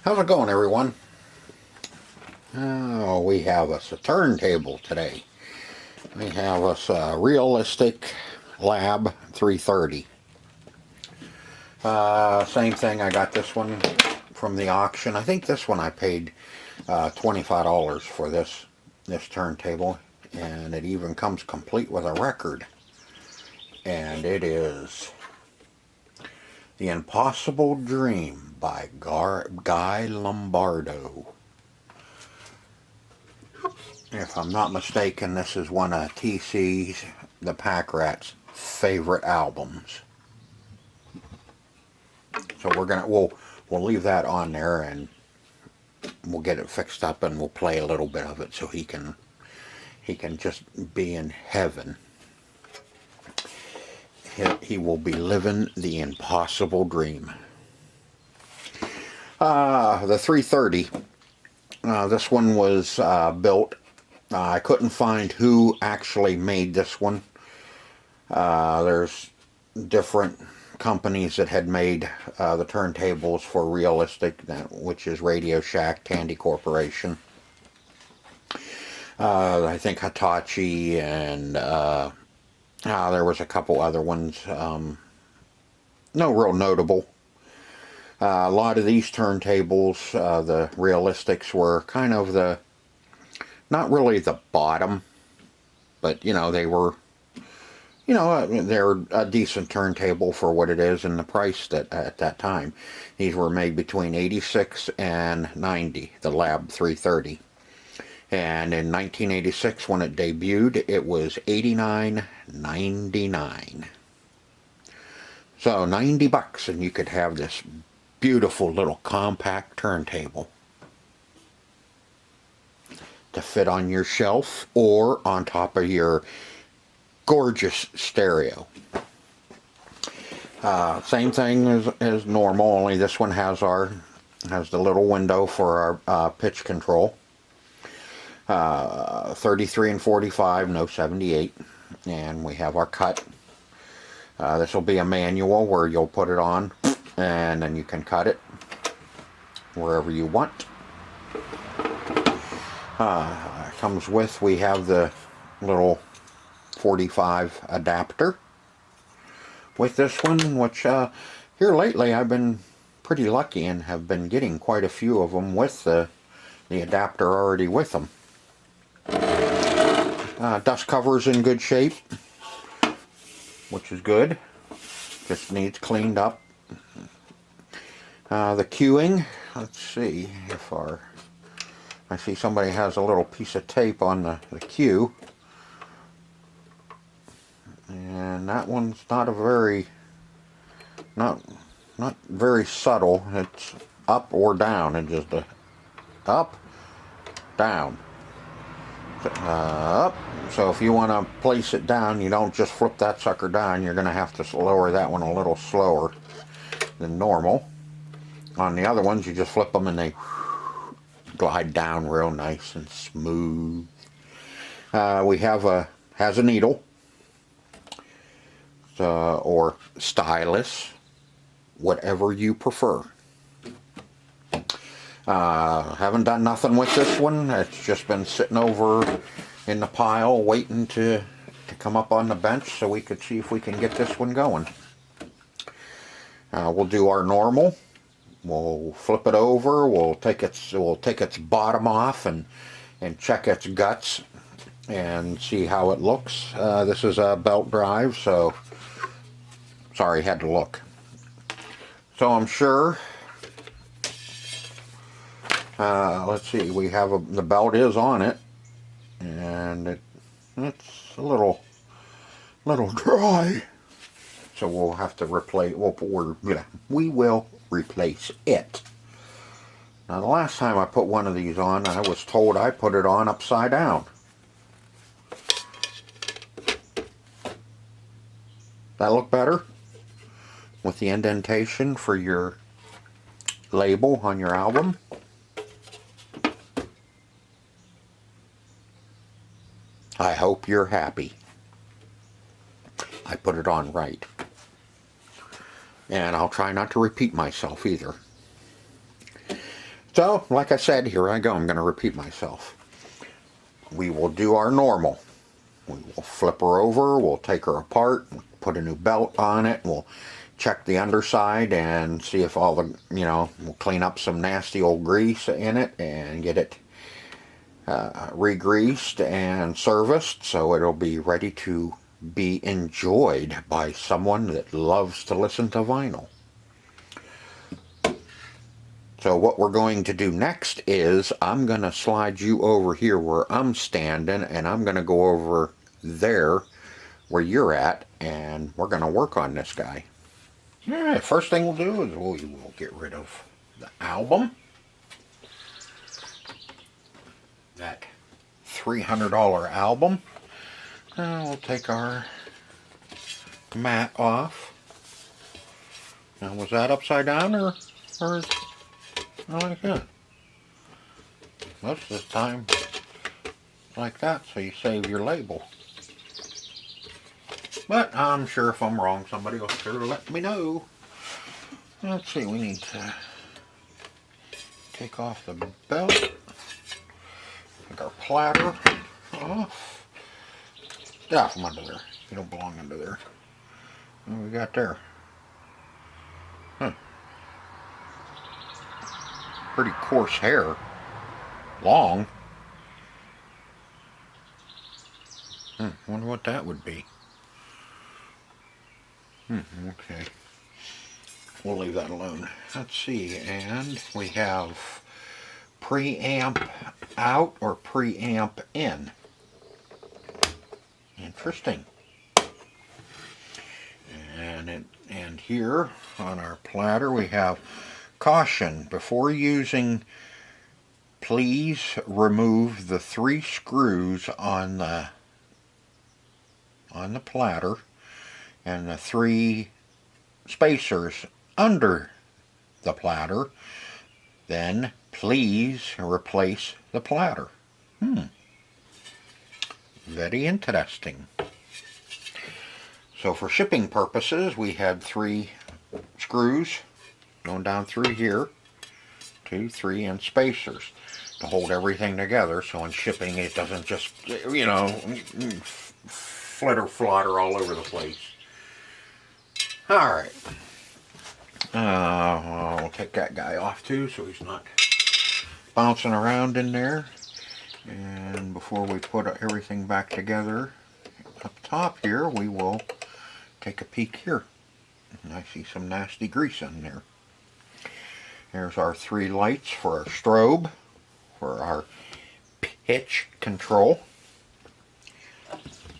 How's it going, everyone? Oh, we have us a turntable today. We have us a realistic LAB-330. Same thing, I got this one from the auction. I think this one I paid $25 for this turntable, and it even comes complete with a record. And it is The Impossible Dream by Guy Lombardo. If I'm not mistaken, this is one of TC's, the Pack Rat's, favorite albums. So we'll leave that on there, and we'll get it fixed up, and we'll play a little bit of it so he can just be in heaven. He will be living the impossible dream. The 330. This one was built. I couldn't find who actually made this one. There's different companies that had made the turntables for Realistic, which is Radio Shack, Tandy Corporation. I think Hitachi, and there was a couple other ones. No real notable. A lot of these turntables, the Realistics, were kind of the, not really the bottom, but they were, they're a decent turntable for what it is and the price that at that time. These were made between 86 and 90, the LAB-330. And in 1986, when it debuted, it was $89.99. So 90 bucks, and you could have this beautiful little compact turntable to fit on your shelf or on top of your gorgeous stereo. Same thing as normal, only this one has the little window for our pitch control. 33 and 45, no 78, and we have our cut. This will be a manual where you'll put it on, and then you can cut it wherever you want. Comes with, we have the little 45 adapter with this one, which here lately I've been pretty lucky and have been getting quite a few of them with the adapter already with them. Dust cover's in good shape, which is good. Just needs cleaned up. The cueing, let's see if I see somebody has a little piece of tape on the cue, and that one's not very subtle. It's up or down, and just up, down, up. So if you want to place it down, you don't just flip that sucker down. You're going to have to lower that one a little slower than normal. On the other ones, you just flip them and they glide down real nice and smooth. We have has a needle, or stylus, whatever you prefer. Haven't done nothing with this one. It's just been sitting over in the pile waiting to come up on the bench so we could see if we can get this one going. We'll do our normal. We'll flip it over. We'll take its bottom off and check its guts and see how it looks. This is a belt drive, so sorry, had to look. So I'm sure. Let's see. We have the belt is on it, and it's a little dry. So we'll have to replace. We will replace it. Now, the last time I put one of these on, I was told I put it on upside down. That look better with the indentation for your label on your album. I hope you're happy. I put it on right. And I'll try not to repeat myself either. So, like I said, here I go. I'm going to repeat myself. We will do our normal. We will flip her over, we'll take her apart, put a new belt on it, we'll check the underside and see if all the, we'll clean up some nasty old grease in it and get it re-greased and serviced so it'll be ready to be enjoyed by someone that loves to listen to vinyl. So what we're going to do next is I'm going to slide you over here where I'm standing, and I'm going to go over there where you're at, and we're going to work on this guy. Alright, first thing we'll do is we'll get rid of the album. That $300 album. And we'll take our mat off. Now, was that upside down or like that? Most of the time, like that, so you save your label. But I'm sure if I'm wrong, somebody will sure let me know. Let's see, we need to take off the belt. Take our platter off. Get out from under there. You don't belong under there. What we got there? Huh. Pretty coarse hair. Long. Wonder what that would be. Okay. We'll leave that alone. Let's see, and we have preamp out or preamp in. Interesting. And here on our platter we have caution. Before using, please remove the 3 screws on the platter and the 3 spacers under the platter. Then please replace the platter. Very interesting. So for shipping purposes, we had 3 screws going down through here, 2, 3, and spacers to hold everything together, so in shipping it doesn't just, flitter flutter all over the place. Alright. We'll take that guy off too so he's not bouncing around in there. And before we put everything back together up top here, we will take a peek here. And I see some nasty grease in there. Here's our 3 lights for our strobe, for our pitch control.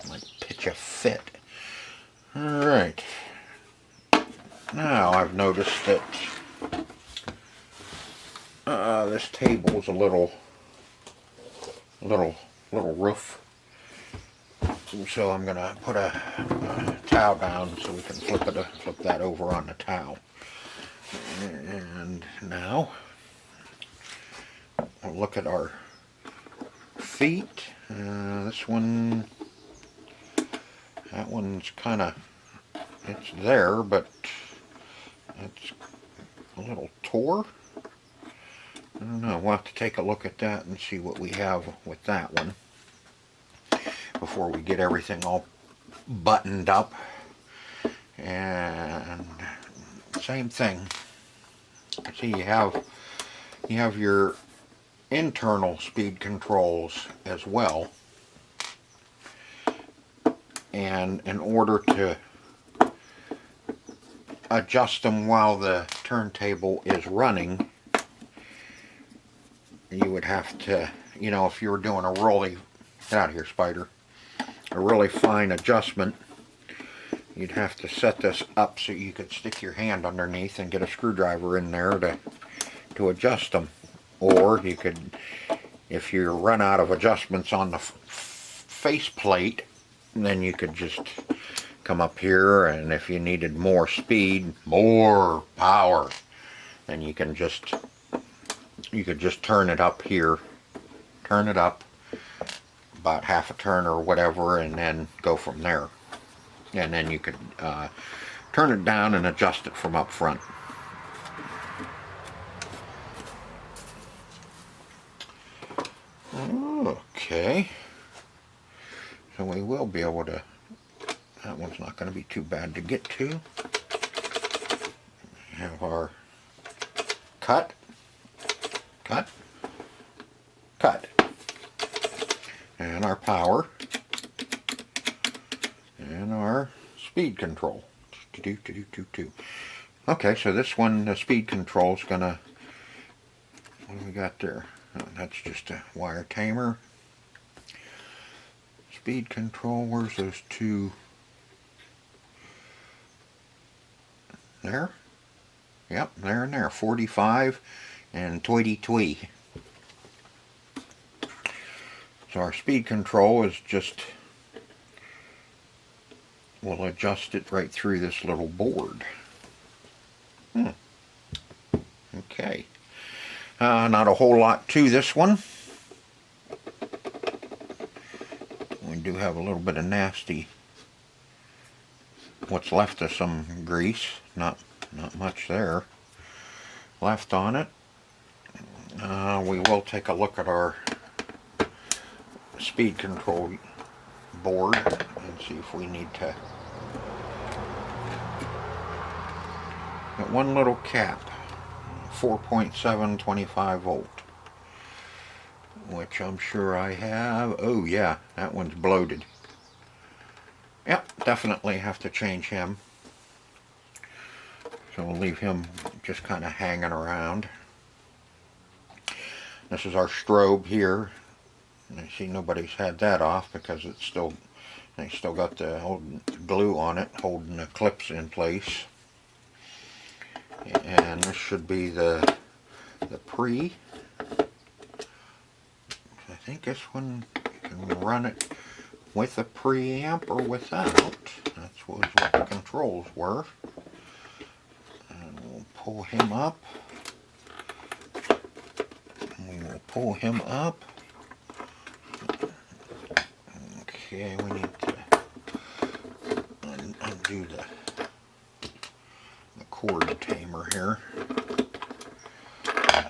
Might pitch a fit. Alright. Now I've noticed that this table is a little roof. So I'm gonna put a towel down so we can flip that over on the towel. And now we'll look at our feet. This one, that one's kind of, it's there, but it's a little tore. I don't know, we'll have to take a look at that and see what we have with that one before we get everything all buttoned up. And same thing. See, you have your internal speed controls as well, and in order to adjust them while the turntable is running, you would have to, if you were doing a really, get out of here, spider, a really fine adjustment, you'd have to set this up so you could stick your hand underneath and get a screwdriver in there to adjust them. Or you could, if you run out of adjustments on the face plate, then you could just come up here, and if you needed more speed, more power, then you could just turn it up here, turn it up about half a turn or whatever, and then go from there. And then you could turn it down and adjust it from up front. Okay. So we will be able to, that one's not going to be too bad to get to. We have our cut, cut, cut. And our power. And our speed control. Okay, so this one, the speed control is gonna, what do we got there? Oh, that's just a wire tamer. Speed control, where's those two? There? Yep, there and there, 45 and tweety-twee. So our speed control is just, we'll adjust it right through this little board. Okay. Not a whole lot to this one. We do have a little bit of nasty, what's left of some grease. Not much there left on it. We will take a look at our speed control board and see if we need to get one little cap, 4.7 25 volt, which I'm sure I have. Oh yeah, that one's bloated. Yep, definitely have to change him. So we'll leave him just kind of hanging around. This is our strobe here. And I see nobody's had that off because it's still, they still got the old glue on it holding the clips in place. And this should be the pre. I think this one you can run it with a preamp or without. That's what the controls were. And we'll pull him up. We will pull him up. Okay, we need to undo the cord tamer here.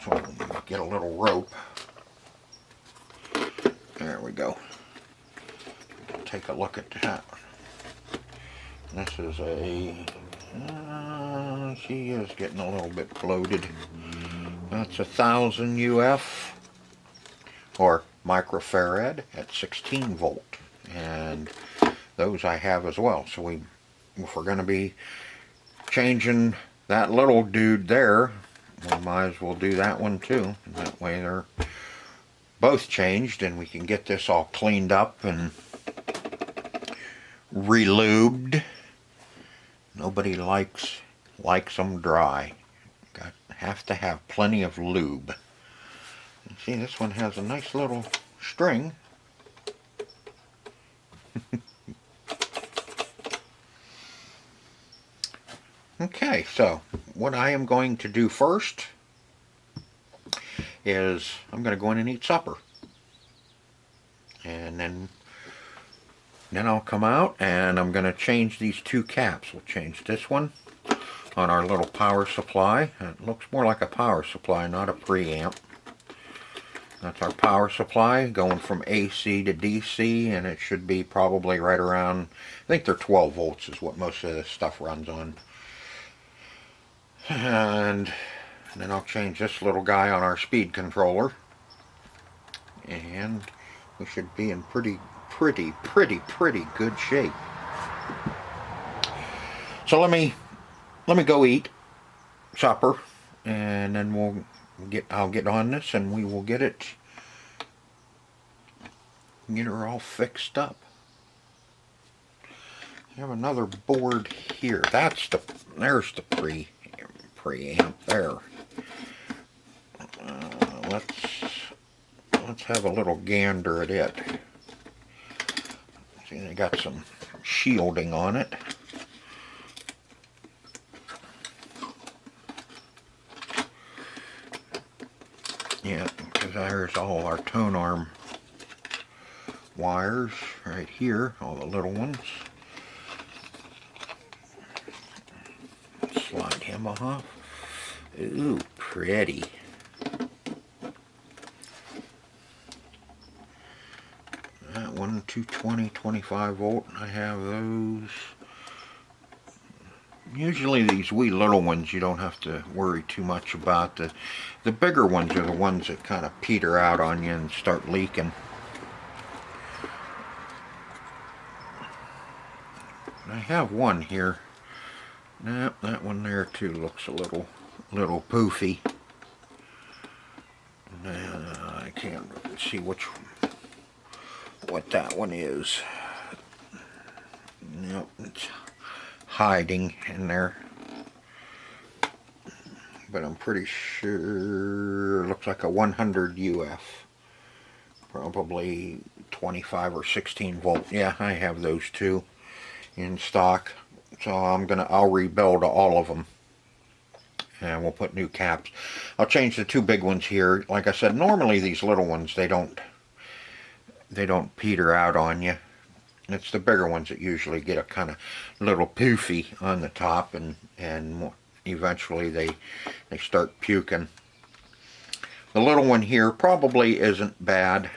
So we'll get a little rope. There we go. Take a look at that. This is a, she is getting a little bit bloated. That's 1,000 UF or microfarad at 16 volt. And those I have as well. So if we're going to be changing that little dude there, we might as well do that one too. And that way they're both changed and we can get this all cleaned up and relubed. Nobody likes them dry. Have to have plenty of lube. And see, this one has a nice little string. Okay, so what I am going to do first is I'm going to go in and eat supper. And then I'll come out and I'm going to change these two caps. We'll change this one on our little power supply. It looks more like a power supply, not a preamp. That's our power supply going from AC to DC, and it should be probably right around, I think they're 12 volts is what most of this stuff runs on. And then I'll change this little guy on our speed controller, and we should be in pretty good shape. So let me go eat supper, and then I'll get on this and we will get her all fixed up. I have another board here. There's the preamp there. Let's have a little gander at it. See, they got some shielding on it. Yeah, because there's all our tone arm wires right here, all the little ones. Slide him off. Ooh, pretty. That one 220, 25 volt. I have those. Usually these wee little ones you don't have to worry too much about. The bigger ones are the ones that kind of peter out on you and start leaking. I have one here. Nope, that one there too looks a little poofy. I can't see what that one is. Nope, it's hiding in there. But I'm pretty sure it looks like a 100 UF. Probably 25 or 16 volt. Yeah, I have those two in stock. So I'll rebuild all of them. And we'll put new caps. I'll change the two big ones here. Like I said, normally these little ones, they don't peter out on you. It's the bigger ones that usually get a kind of little poofy on the top, and eventually they start puking. The little one here probably isn't bad,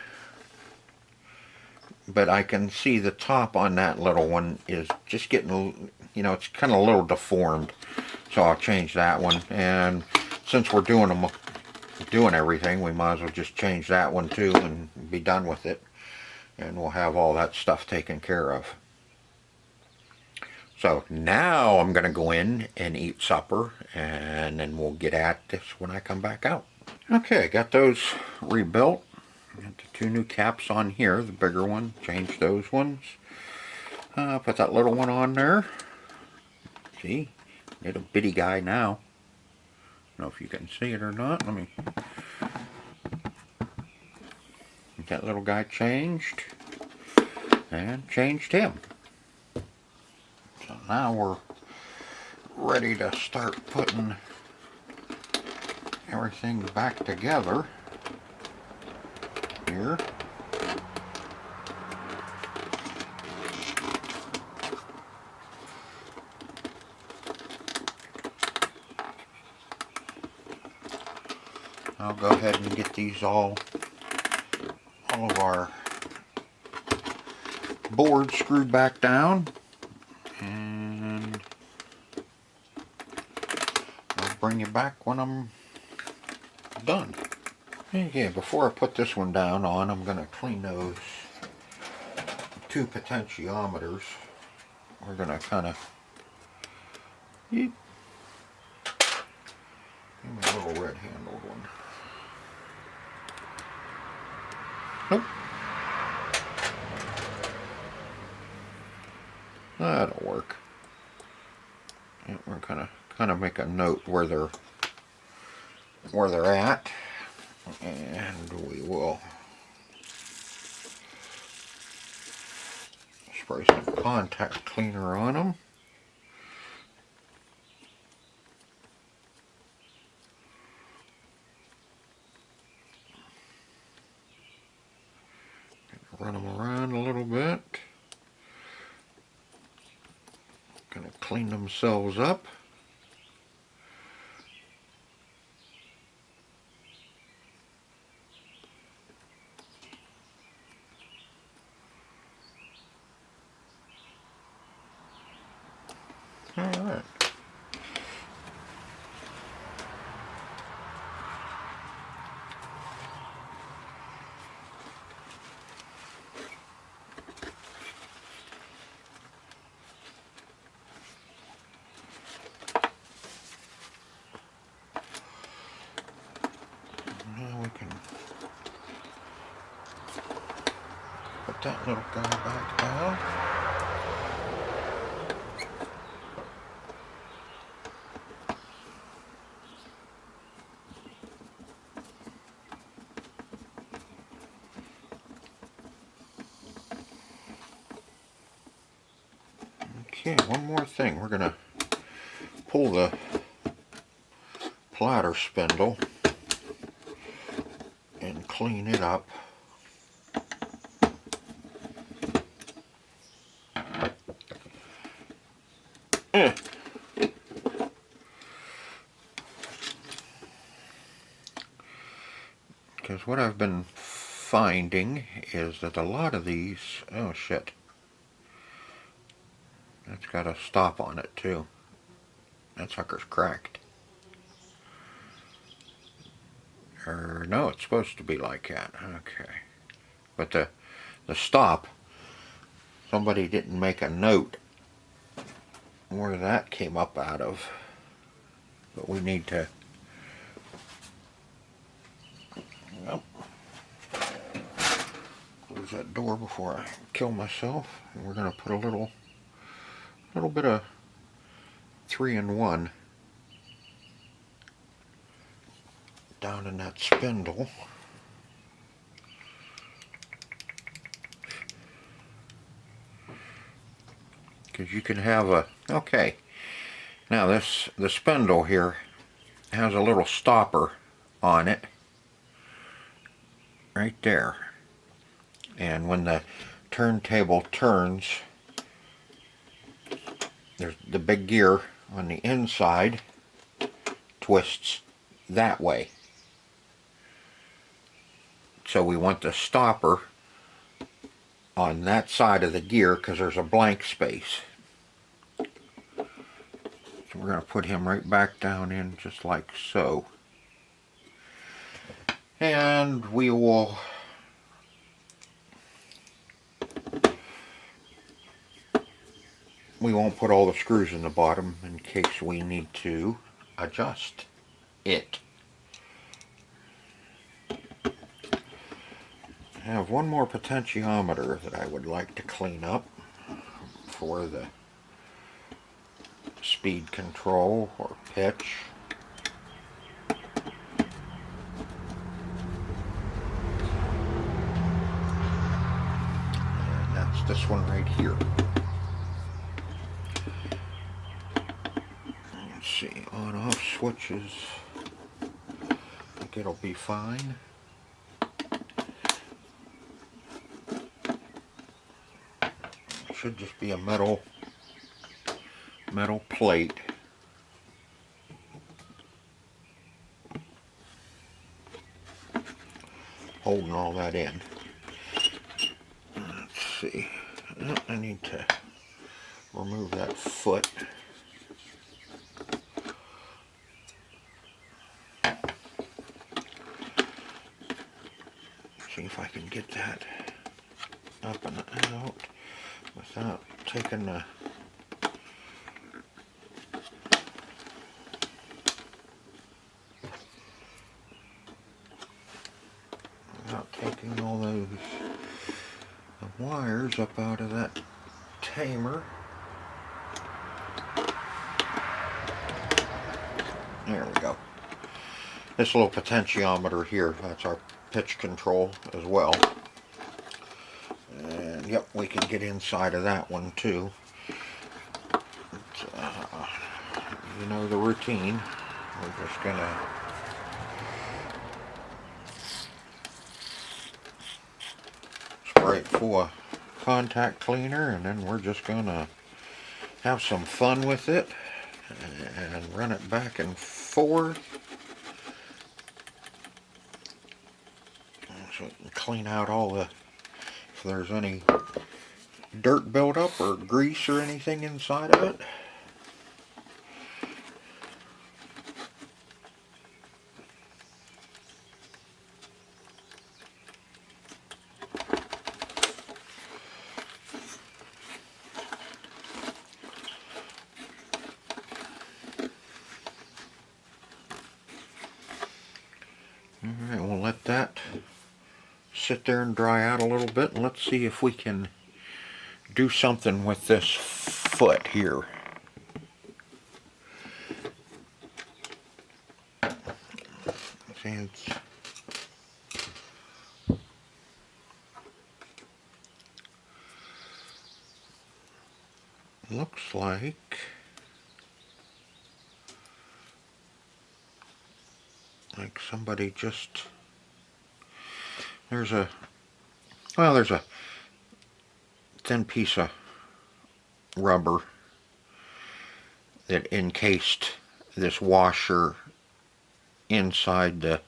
but I can see the top on that little one is just getting, it's kind of a little deformed. So I'll change that one, and since we're doing everything, we might as well just change that one too and be done with it, and we'll have all that stuff taken care of. So now I'm going to go in and eat supper, and then we'll get at this when I come back out. Okay, got those rebuilt. Got the two new caps on here, the bigger one, changed those ones. Put that little one on there. See? Little bitty guy now. I don't know if you can see it or not. Let me get that little guy changed, and changed him. So now we're ready to start putting everything back together here. I'll go ahead and get these all of our boards screwed back down, and I'll bring you back when I'm done. Okay, before I put this one down on, I'm going to clean those two potentiometers. We're going to kind of give me a little red handled one. Nope. That'll work. And we're kind of make a note where they're at, and we will spray some contact cleaner on them. Run them around a little bit. Kind of clean themselves up. All right. Now we can put that little guy back down. Okay, one more thing. We're going to pull the platter spindle and clean it up. Because what I've been finding is that a lot of these, oh shit, that's got a stop on it too. That sucker's cracked. Or no, it's supposed to be like that. Okay. But the stop, somebody didn't make a note where that came up out of. But we need to, well, close that door before I kill myself. And we're going to put a little bit of 3-in-1 down in that spindle. Because you can have a, okay, now the spindle here has a little stopper on it right there, and when the turntable turns, there's the big gear on the inside twists that way, so we want the stopper on that side of the gear because there's a blank space. So we're going to put him right back down in just like so. And we will won't put all the screws in the bottom in case we need to adjust it. I have one more potentiometer that I would like to clean up for the speed control or pitch. And that's this one right here. Let's see, on off switches, I think it'll be fine. It should just be a metal plate. Holding all that in. Let's see. I need to remove that foot. See if I can get that up and out without taking the all those wires up out of that tamer. There we go. This little potentiometer here, that's our pitch control as well. And yep, we can get inside of that one too. But, you know the routine. We're just gonna spray it full of contact cleaner, and then we're just gonna have some fun with it and run it back and forth so it can clean out all the, if there's any dirt buildup or grease or anything inside of it. Alright, we'll let that sit there and dry out a little bit, and let's see if we can do something with this foot here. See, it's looks like somebody just, there's a thin piece of rubber that encased this washer inside the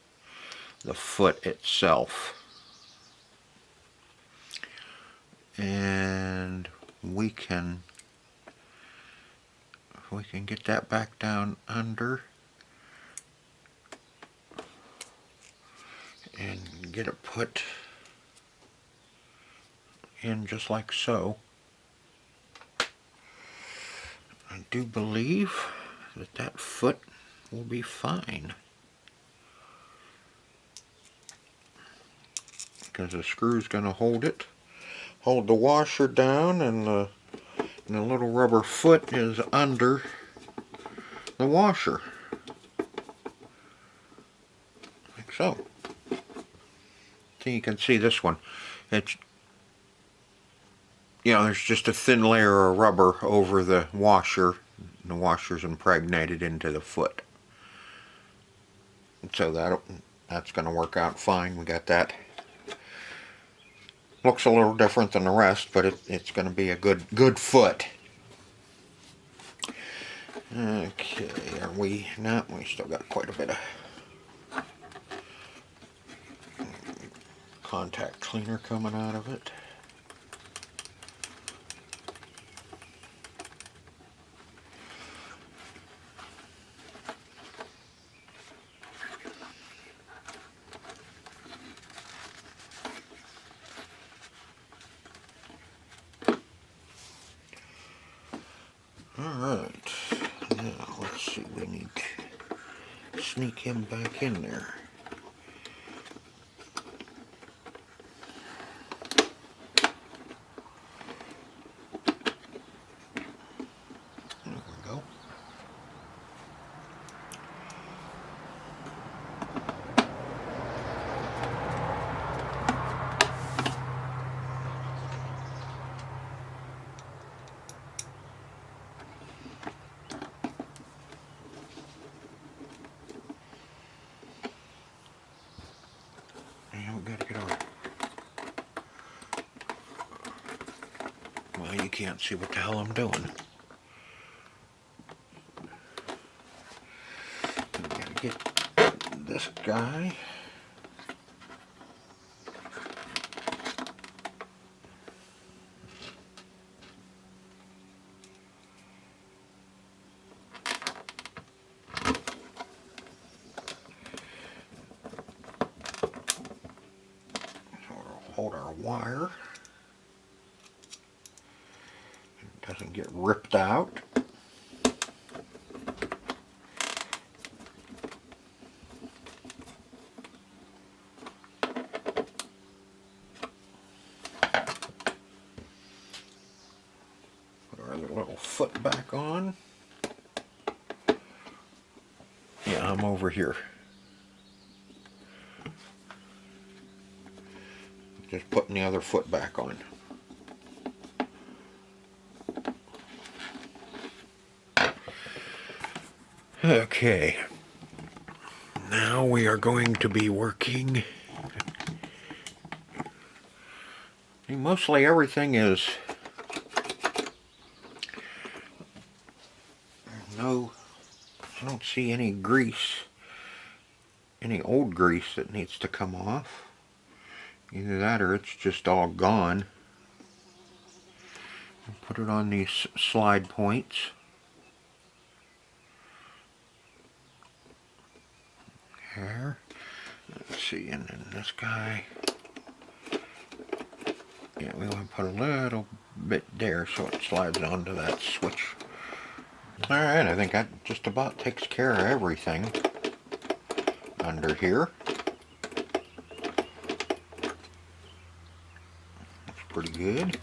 foot itself. and we can get that back down under and get it put in just like so. I do believe that that foot will be fine, because the screw's going to hold the washer down, and the little rubber foot is under the washer, like so. So you can see this one. It's, you know, there's just a thin layer of rubber over the washer. The washer's impregnated into the foot. So that's going to work out fine. We got that. Looks a little different than the rest, but it's going to be a good foot. Okay, are we not? We still got quite a bit of contact cleaner coming out of it. Alright, now let's see, we need to sneak him back in there. There we go. Gotta get over. Well, you can't see what the hell I'm doing. I gotta get this guy. Hold our wire. It doesn't get ripped out. Put our little foot back on. Yeah, I'm over here. Just putting the other foot back on. Okay, now we are going to be working. Mostly everything is I don't see any grease, any old grease that needs to come off. Either that or it's just all gone. Put it on these slide points. Here. Let's see, and then this guy. Yeah, we want to put a little bit there so it slides onto that switch. Alright, I think that just about takes care of everything under here. That's pretty good.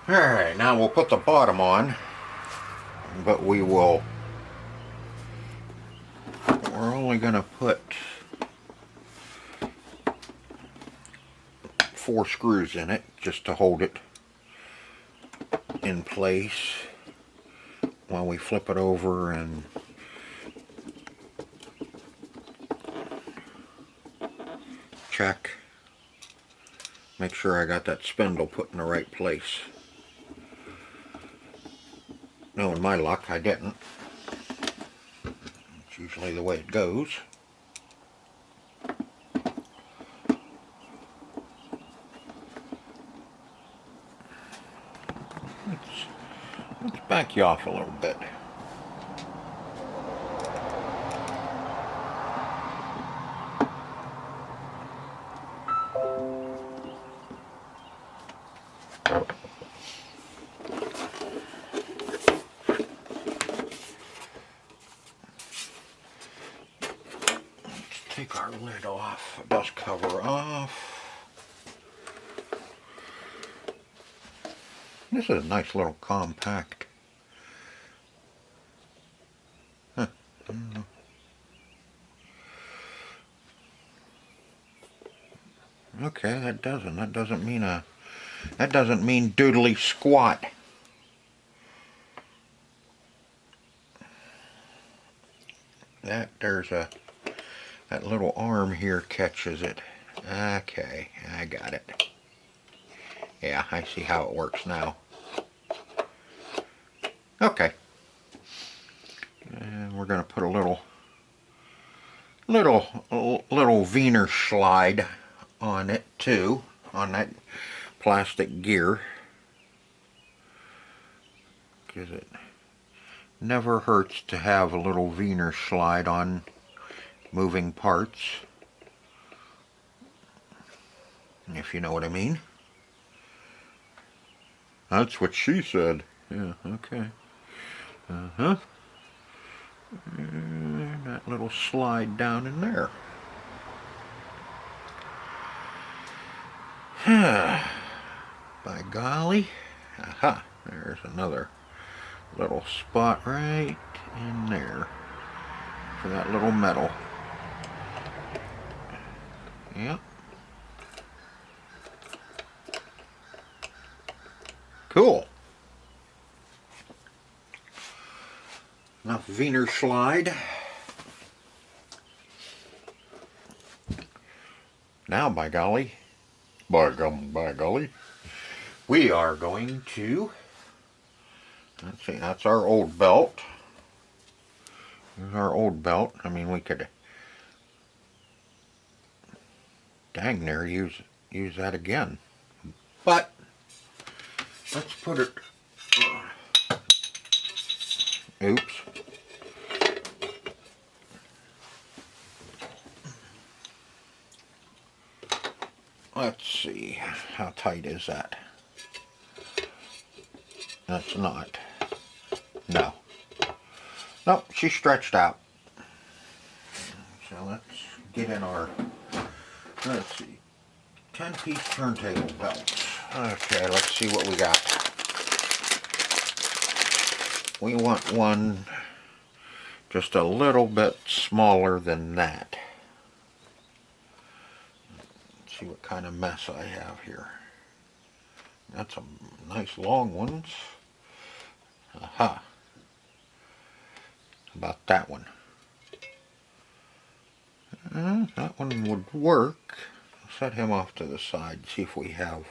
Alright, now we'll put the bottom on, but we're only going to put 4 screws in it just to hold it in place while we flip it over and check. Make sure I got that spindle put in the right place. Knowing my luck, I didn't. It's usually the way it goes. Let's back you off a little bit. Take our lid off, dust cover off. This is a nice little compact. Huh. Okay, that doesn't mean doodly squat. That little arm here catches it. Okay, I got it. Yeah, I see how it works now. Okay. And we're going to put a little Wiener slide on it too, on that plastic gear. Because it never hurts to have a little Wiener slide on moving parts, if you know what I mean. That's what she said. Yeah, okay. Uh-huh. And that little slide down in there. By golly. Aha, there's another little spot right in there for that little metal. Yep. Cool. Enough Wiener slide. Now, by golly, we are going to, let's see, that's our old belt. There's our old belt. I mean, we could dang near use that again. But let's put it, oops. Let's see, how tight is that? That's not. No. Nope, she's stretched out. So let's get in our, let's see, 10-piece turntable belts. Okay, let's see what we got. We want one just a little bit smaller than that. Let's see what kind of mess I have here. That's some nice long ones. Aha. About that one. That one would work. I'll set him off to the side, see if we have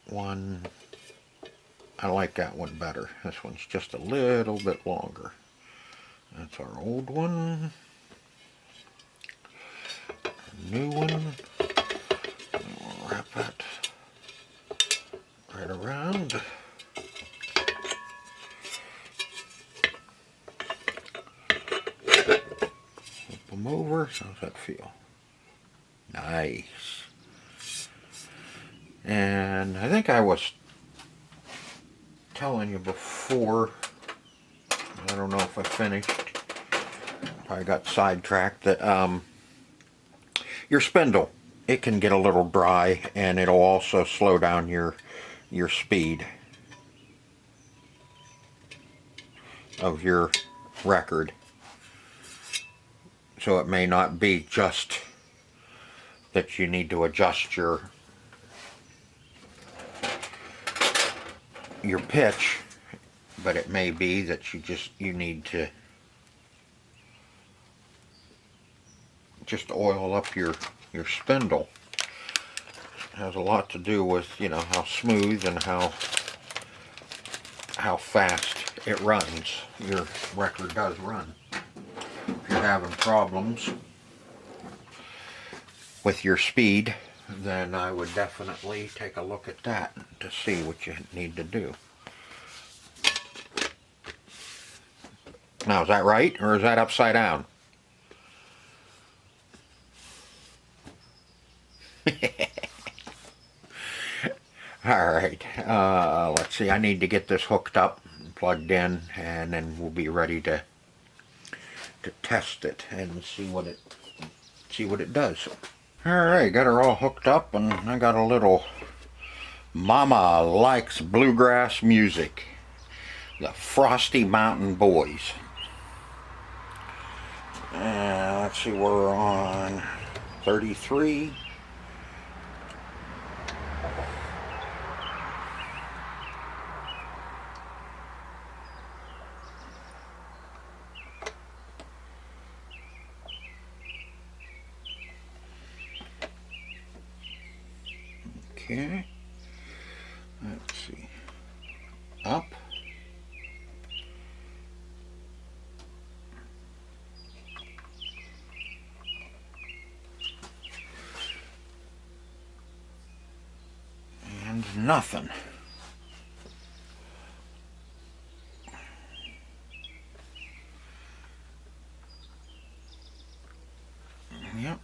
one. I like that one better. This one's just a little bit longer. That's our old one. A new one. We'll wrap that right around. Flip them over. How's that feel? Nice. And I think I was telling you before, I don't know if I finished, I got sidetracked, that your spindle, it can get a little dry, and it'll also slow down your speed of your record. So it may not be just that you need to adjust your pitch, but it may be that you need to just oil up your spindle. It has a lot to do with, you know, how smooth and how fast it runs. Your record does run. If you're having problems with your speed, then I would definitely take a look at that to see what you need to do. Now, is that right, or is that upside down? Alright, let's see, I need to get this hooked up, plugged in, and then we'll be ready to test it and see what it does. Alright, got her all hooked up, and I got a little Mama Likes Bluegrass Music, the Frosty Mountain Boys. Let's see, we're on 33. Okay, let's see, up, and nothing. Yep.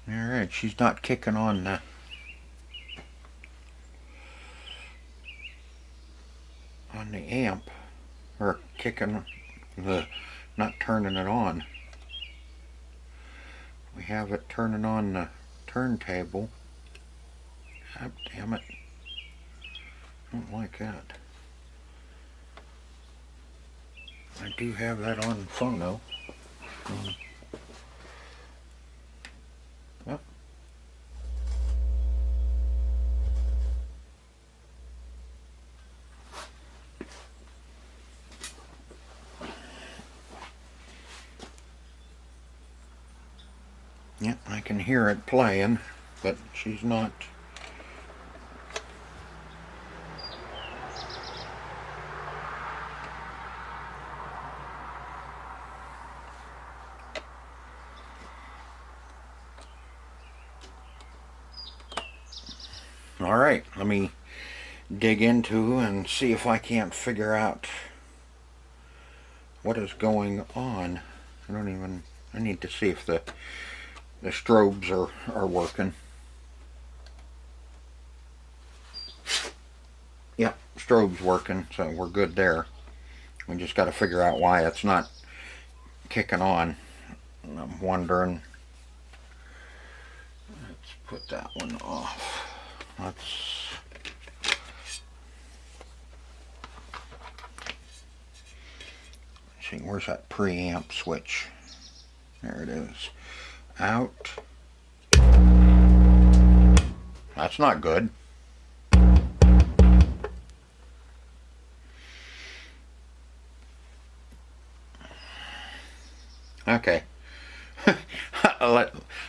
Alright, she's not kicking on the amp, or kicking not turning it on. We have it turning on the turntable. God damn it. I don't like that. I do have that on phono. Yep. Yep, I can hear it playing, but she's not. Alright, let me dig into and see if I can't figure out what is going on. I need to see if the strobes are working. Yep, strobe's working, so we're good there. We just got to figure out why it's not kicking on. I'm wondering. Let's put that one off. Let's see, where's that preamp switch? There it is. Out. That's not good. Okay.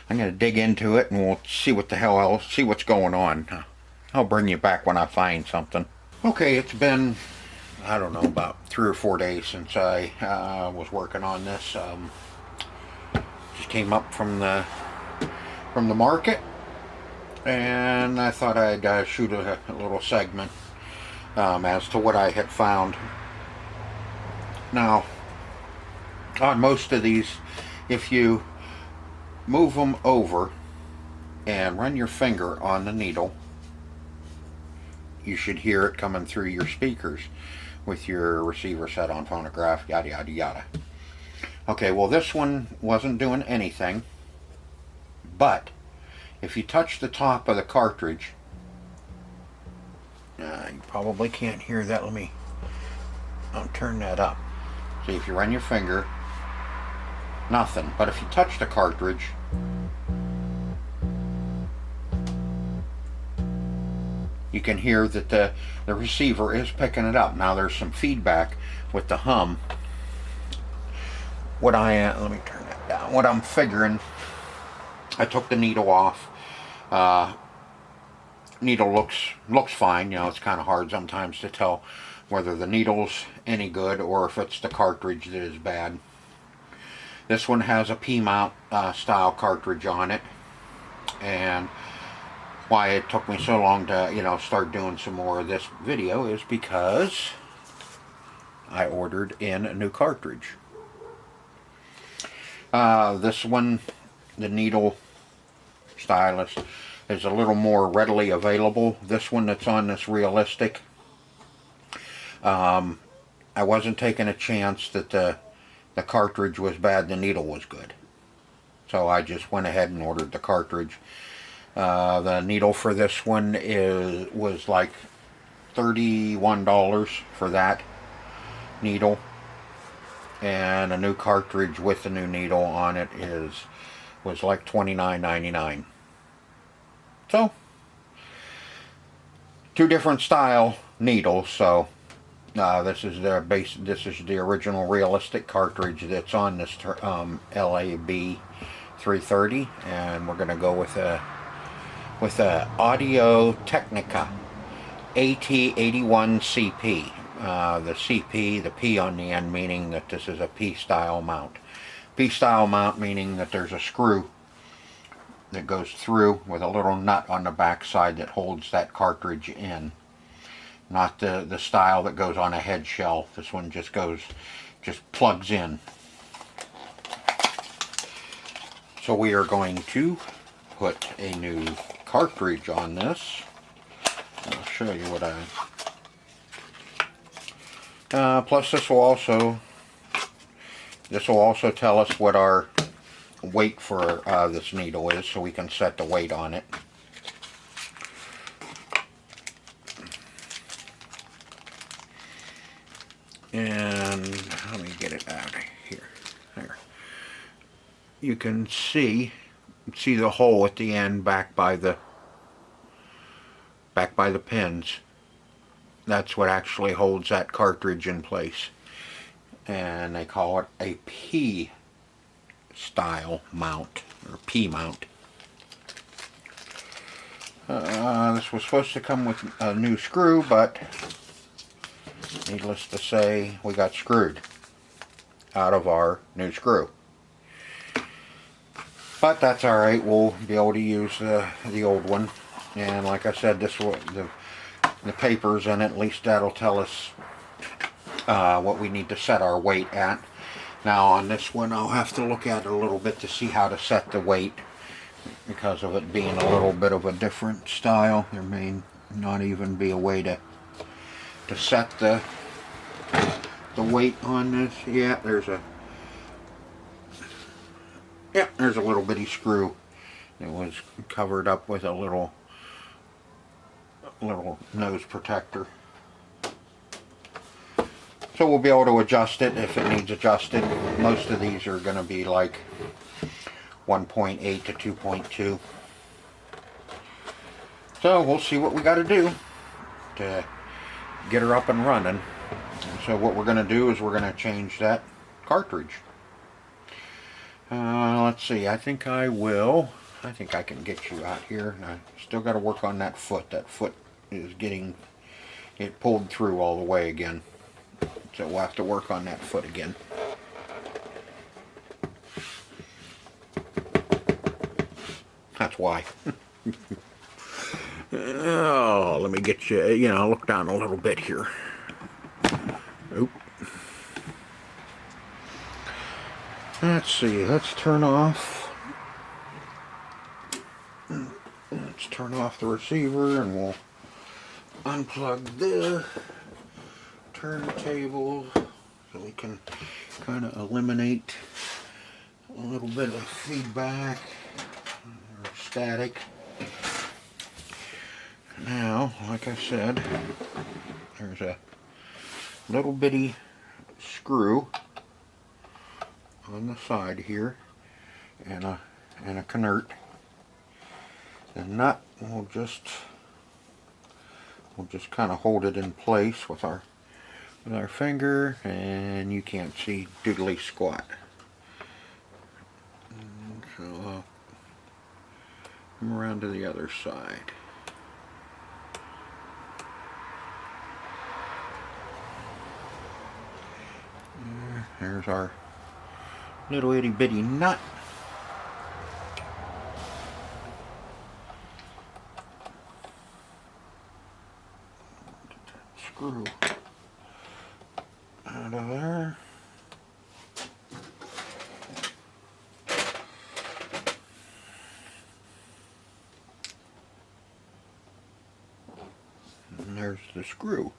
I'm going to dig into it and we'll see what the hell else, see what's going on. I'll bring you back when I find something. Okay, it's been, I don't know, about 3 or 4 days since I was working on this. Just came up from the market, and I thought I'd shoot a little segment as to what I had found. Now, on most of these, if you move them over and run your finger on the needle, you should hear it coming through your speakers with your receiver set on phonograph, yada yada yada. Okay, well, this one wasn't doing anything, but if you touch the top of the cartridge, you probably can't hear that. I'll turn that up. See, if you run your finger, nothing. But if you touch the cartridge, you can hear that the receiver is picking it up. Now there's some feedback with the hum. Let me turn that down. What I'm figuring, I took the needle off. Needle looks fine. You know, it's kind of hard sometimes to tell whether the needle's any good or if it's the cartridge that is bad. This one has a P-mount style cartridge on it, and why it took me so long to, start doing some more of this video is because I ordered in a new cartridge. This one, the needle stylus, is a little more readily available. This one that's on this realistic, I wasn't taking a chance that the cartridge was bad, the needle was good. So I just went ahead and ordered the cartridge. The needle for this one was like $31 for that needle, and a new cartridge with the new needle on it was like $29.99. So two different style needles. So this is the original realistic cartridge that's on this LAB-330, and we're gonna go with a Audio Technica AT81CP. The CP, the P on the end, meaning that this is a P-style mount. P-style mount meaning that there's a screw that goes through with a little nut on the back side that holds that cartridge in. Not the style that goes on a head shell. This one just plugs in. So we are going to put a new cartridge on this. I'll show you what plus this will also tell us what our weight for this needle is, so we can set the weight on it. And let me get it out of here. There. You can see the hole at the end back by the pins. That's what actually holds that cartridge in place, and they call it a P style mount, or P mount. This was supposed to come with a new screw, but needless to say, we got screwed out of our new screw. But that's alright, we'll be able to use the old one. And like I said, this will, the papers in it, at least that'll tell us what we need to set our weight at. Now on this one I'll have to look at it a little bit to see how to set the weight, because of it being a little bit of a different style. There may not even be a way to set the weight on this. Yeah, there's a little bitty screw. It was covered up with a little nose protector. So we'll be able to adjust it if it needs adjusted. Most of these are going to be like 1.8 to 2.2. So we'll see what we got to do to get her up and running. So what we're going to do is we're going to change that cartridge. Let's see, I think I can get you out here. I still got to work on that foot. That foot is getting it pulled through all the way again. So we'll have to work on that foot again. That's why. Oh, let me get you, look down a little bit here. Oop. Let's see, let's turn off the receiver, and we'll unplug the turntable so we can kind of eliminate a little bit of feedback or static. Now, like I said, there's a little bitty screw on the side here, and a knert. The nut will just kind of hold it in place with our finger, and you can't see doodly squat. So I'll come around to the other side. There's our little itty bitty nut. Screw out of there. And there's the screw.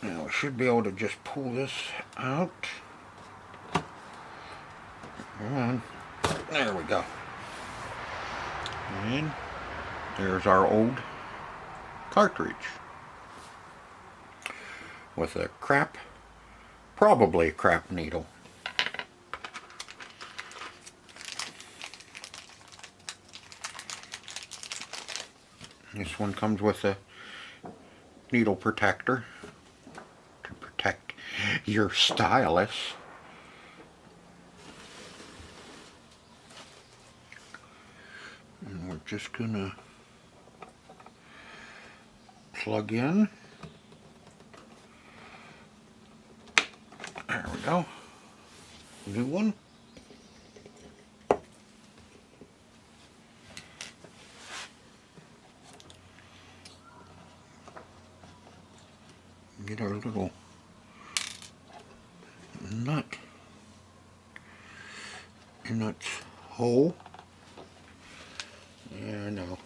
Now we should be able to just pull this out. Come on. There we go. And there's our old cartridge with a probably a crap needle. This one comes with a needle protector to protect your stylus. And we're just gonna plug in. There we go. New one. Get our little nut in that hole. Yeah, I know.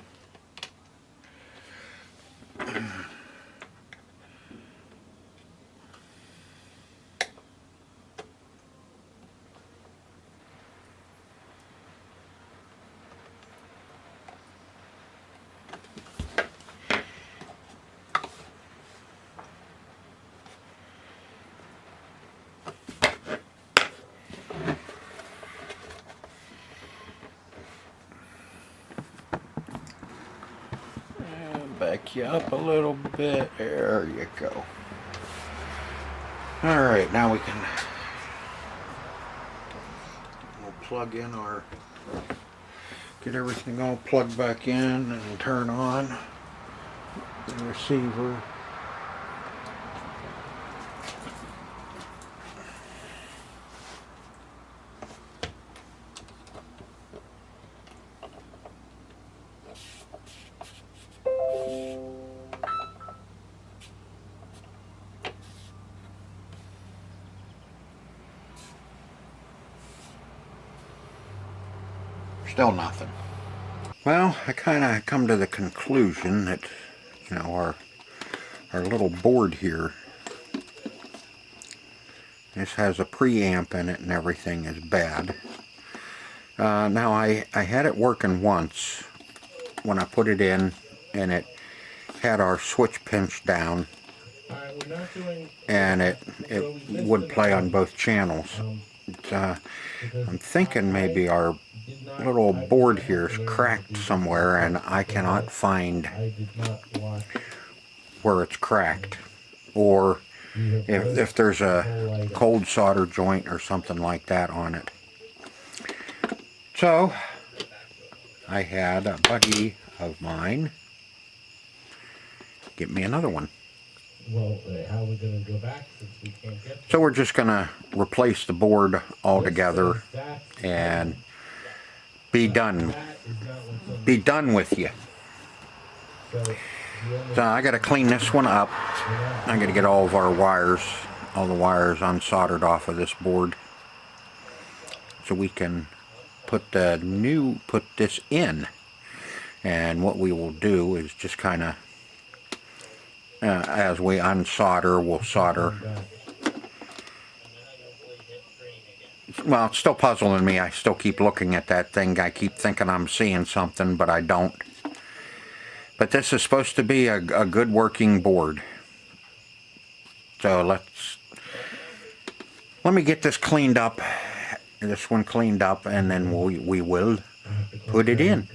Back you up a little bit. There you go. Alright, now we can plug in get everything all plugged back in and turn on the receiver. Still nothing. Well, I kind of come to the conclusion that, you know, our little board here, this has a preamp in it and everything is bad. Now I had it working once when I put it in, and it had our switch pinched down, and it would play on both channels. I'm thinking maybe our little board here is cracked somewhere, and I cannot find where it's cracked, or if there's a cold solder joint or something like that on it. So I had a buddy of mine get me another one. Well, how are we going to go back since we can't get there? So we're just going to replace the board altogether and be done. Be done with you. So I got to clean this one up. I got to get all of our wires, all the wires unsoldered off of this board, so we can put this in. And what we will do is just kind of, as we unsolder, we'll solder. Well, it's still puzzling me. I still keep looking at that thing. I keep thinking I'm seeing something, but I don't. But this is supposed to be a good working board. So let me get this cleaned up, this one cleaned up, and then we will put it in.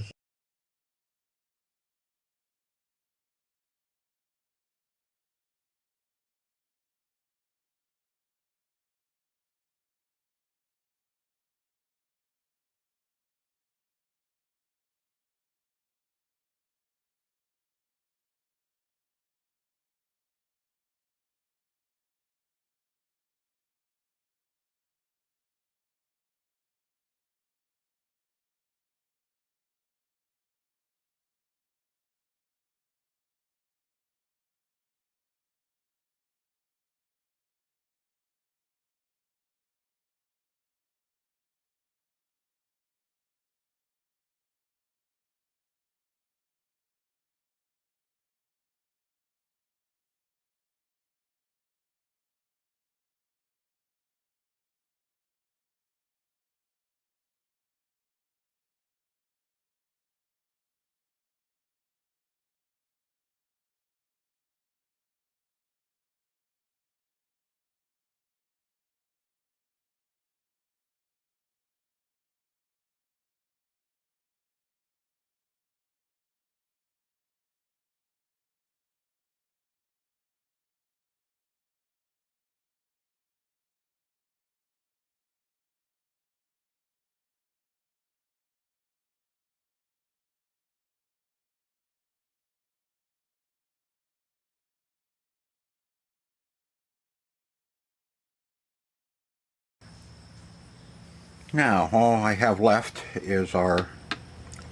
Now, all I have left is our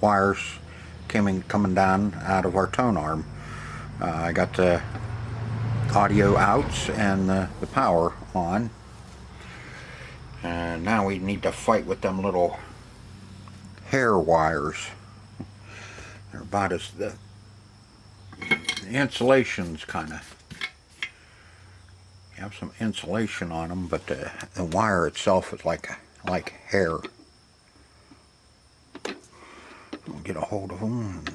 wires coming down out of our tone arm. I got the audio outs and the power on. And now we need to fight with them little hair wires. They're about as the insulation's kind of, you have some insulation on them, but the wire itself is like hair. We'll get a hold of them and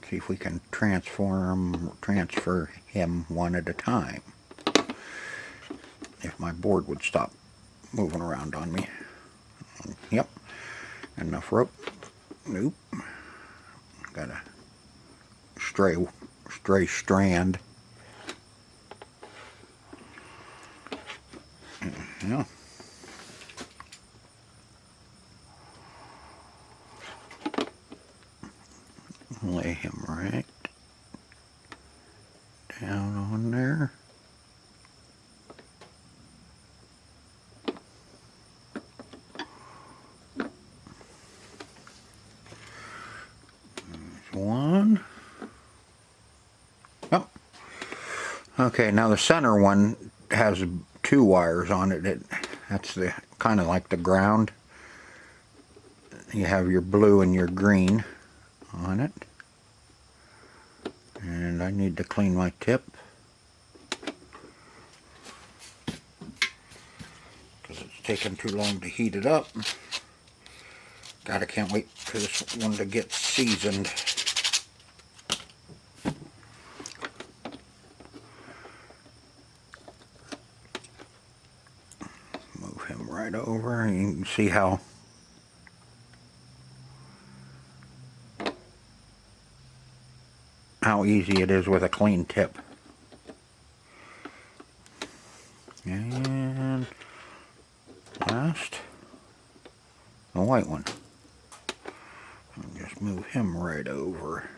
see if we can transfer him one at a time. If my board would stop moving around on me. Yep. Enough rope. Nope. Got a stray strand. Yeah. Lay him right down on there. There's one. Oh. Okay, now the center one has 2 wires on it. That's the kind of like the ground. You have your blue and your green on it. And I need to clean my tip because it's taking too long to heat it up. God, I can't wait for this one to get seasoned. Move him right over. You can see how easy it is with a clean tip. And last, the white one. I'll just move him right over.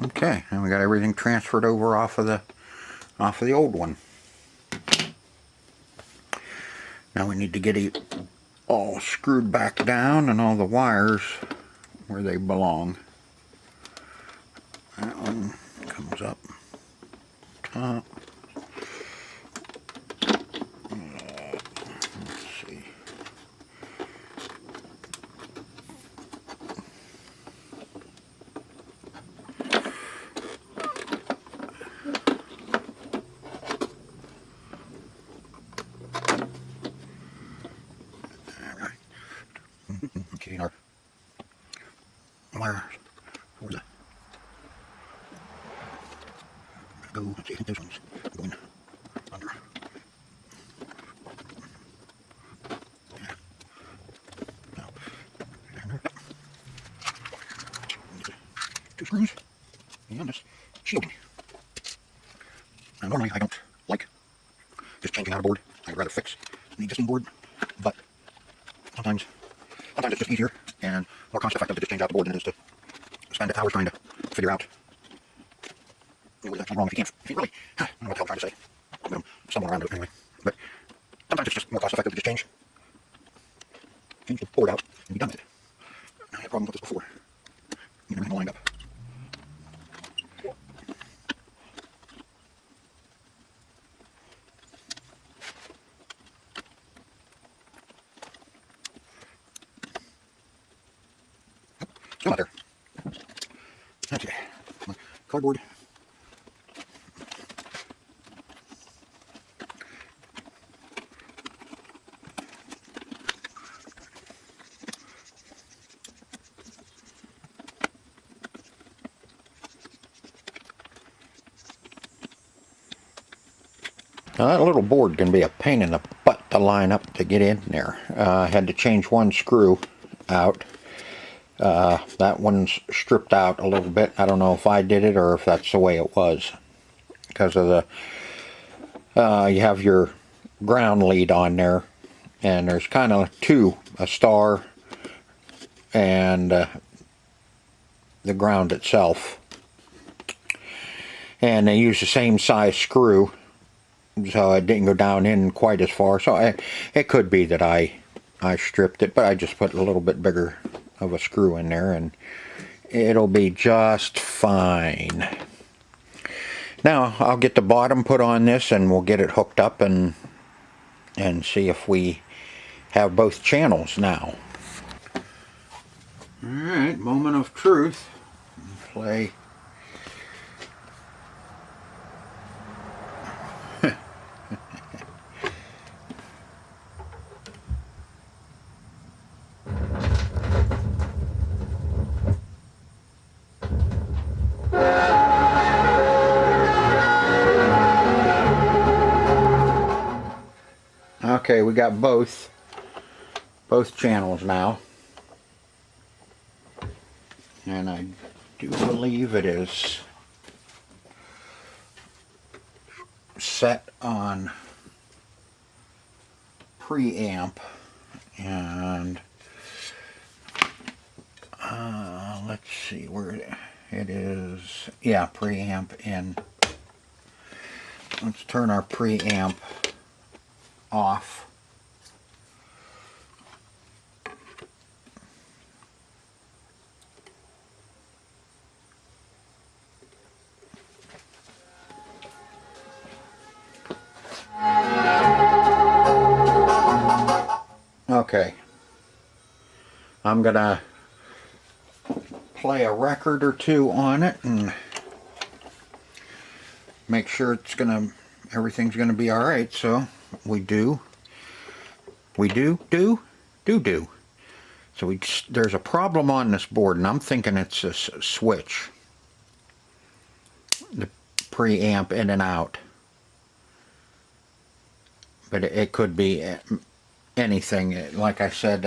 Okay, and we got everything transferred over off of the old one. Now we need to get it all screwed back down and all the wires where they belong. That one comes up top. Let's see. Okay, our wires for the go. Let's see, I think this one's going under. Yeah. No. Two screws and this shielding. Now, normally I don't like just changing out a board. I'd rather fix the existing board, but sometimes it's just easier and more cost effective to just change out the board than it is to spend hours trying to figure out what's actually wrong if you can't really, I don't know what the hell I'm trying to say. I'm stumbling around it anyway. But sometimes it's just more cost effective to just change the board out and be done with it. I had a problem with this before. Get everything lined up. Still not there. Okay. My cardboard. Now that little board can be a pain in the butt to line up to get in there. I had to change one screw out. That one's stripped out a little bit. I don't know if I did it or if that's the way it was. Because of the, you have your ground lead on there, and there's kind of two, a star and the ground itself, and they use the same size screw, so it didn't go down in quite as far. So it could be that I stripped it, but I just put a little bit bigger of a screw in there and it'll be just fine. Now I'll get the bottom put on this and we'll get it hooked up and see if we have both channels now. Alright, moment of truth. Play. Okay, we got both channels now, and I do believe it is set on preamp, and let's see where it is. Yeah, preamp in. Let's turn our preamp off. Okay, I'm gonna play a record or two on it and make sure everything's gonna be all right. So we do. So there's a problem on this board, and I'm thinking it's a switch, the preamp in and out, but it could be anything. Like I said,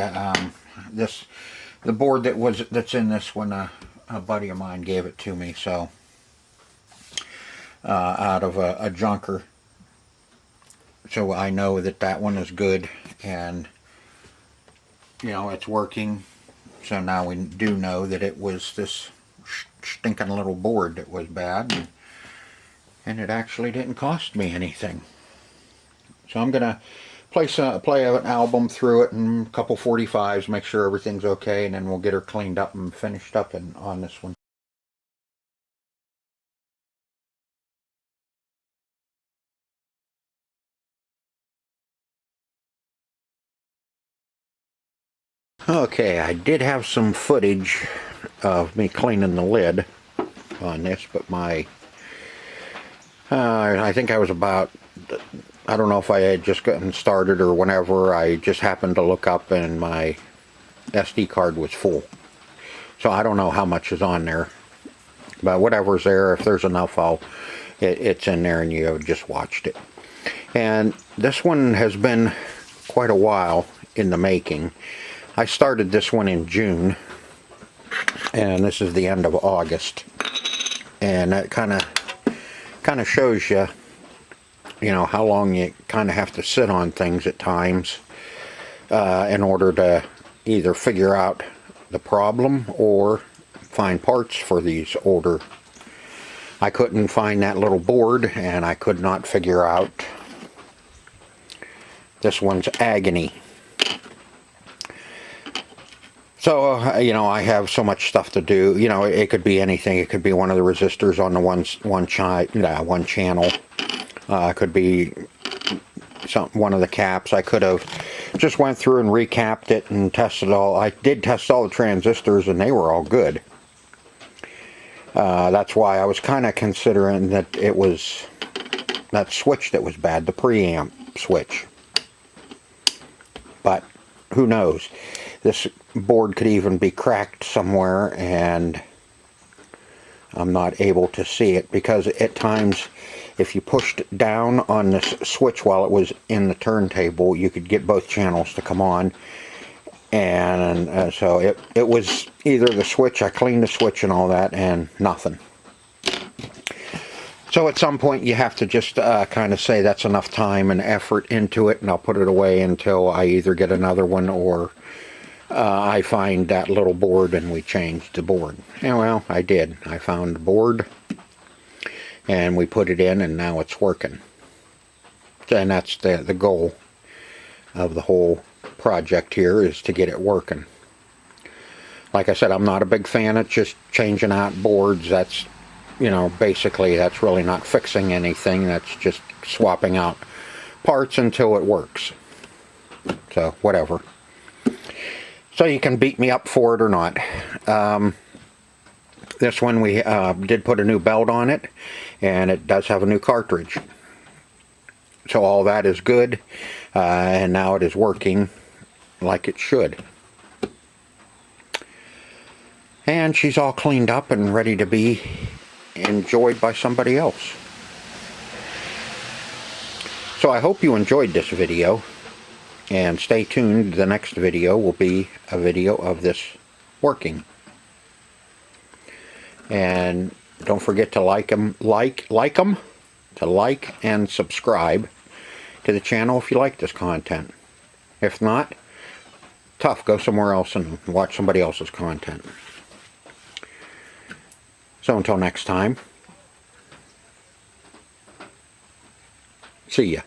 the board that's in this one, a buddy of mine gave it to me, so out of a junker. So I know that one is good, and you know it's working. So now we do know that it was this stinking little board that was bad, and it actually didn't cost me anything. So I'm gonna play an album through it and a couple 45s, make sure everything's okay, and then we'll get her cleaned up and finished up on this one. Okay, I did have some footage of me cleaning the lid on this, but I think I was about, I don't know if I had just gotten started or whenever, I just happened to look up and my SD card was full. So I don't know how much is on there, but whatever's there, if there's enough, it's in there and you have just watched it. And this one has been quite a while in the making. I started this one in June, and this is the end of August, and that kind of shows you, you know, how long you kind of have to sit on things at times in order to either figure out the problem or find parts for these older. I couldn't find that little board, and I could not figure out this one's agony. So, you know, I have so much stuff to do. You know, it could be anything. It could be one of the resistors on the one channel. It could be one of the caps. I could have just went through and recapped it and tested all. I did test all the transistors, and they were all good. That's why I was kind of considering that it was that switch that was bad, the preamp switch. But who knows? This board could even be cracked somewhere, and I'm not able to see it because at times if you pushed down on this switch while it was in the turntable, you could get both channels to come on. And so it was either the switch, I cleaned the switch and all that, and nothing. So at some point you have to just kind of say that's enough time and effort into it, and I'll put it away until I either get another one or I find that little board and we change the board. And well, I did. I found the board and we put it in and now it's working. And that's the goal of the whole project here, is to get it working. Like I said, I'm not a big fan of just changing out boards. That's, you know, basically that's really not fixing anything. That's just swapping out parts until it works. So whatever. So you can beat me up for it or not. This one we did put a new belt on it, and it does have a new cartridge. So all that is good, and now it is working like it should. And she's all cleaned up and ready to be enjoyed by somebody else. So I hope you enjoyed this video, and stay tuned. The next video will be a video of this working. And don't forget to like and subscribe to the channel if you like this content. If not, tough, go somewhere else and watch somebody else's content. So until next time, see ya.